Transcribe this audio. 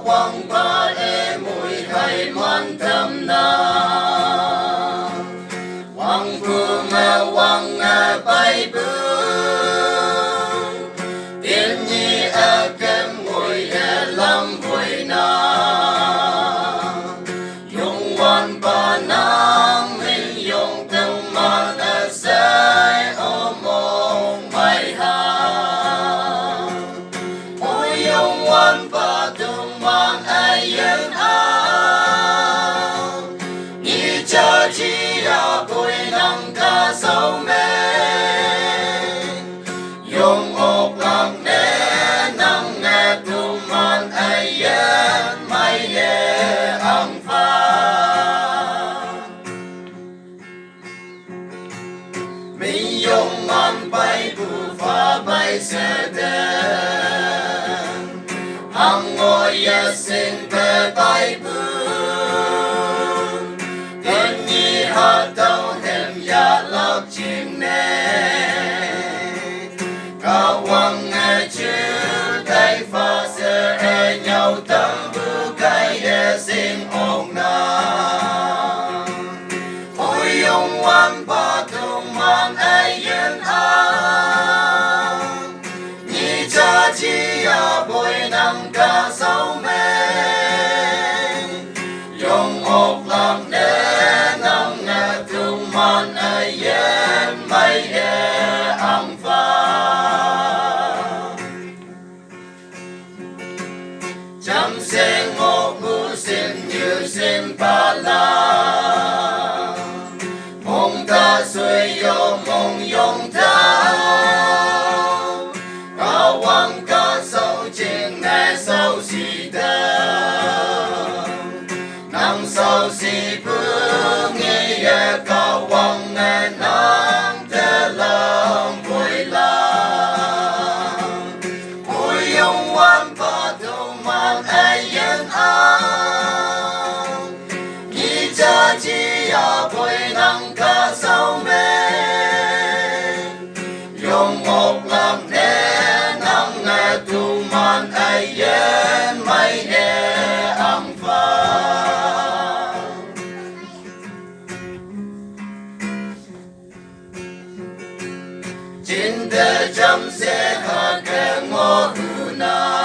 wang ba e mùi hay man tâm na wang phu ma wang a bay bu tiên nhi a kem mùi e lam vui na yung wan ba nang minh yung tâm man a sai o mong mai ha ôi yung wan ba Tuman a yen a ni cha chi ya bôi nang ca sâu mê yung ốc lăng nê nang nghe Tuman a yen mai ye ang pha mình dùng man bay bù pha bay xe đen hằng ngồi ya sinh về bay bù tiên nhi hạ tàu hem ya lạc chim nè cao quang nghe chữ tay pha sơ e nhau tâm bù cái ya sinh ong na ôi yung wan ba Tuman a yen a ni cha chi ya bôi nang ca sâu mê yung ốc lăng nê nang nghe Tuman a yen mai e ang pha chăm sen ngô bu xin như xin ba la mong ta suy yo mong yong ta cao quang ca sâu chính nghe sâu xì ta nang sâu xì bu nghe ye cao quang nghe nang te lam vui la ôi yung wan ba Tuman a yen a ni cha chi ya bôi nang ca sâu mê yung ốc lăng nê nang nghe Tuman a yen mai e ang pha chín đê chăm sẽ hạ kẻ ngô hù na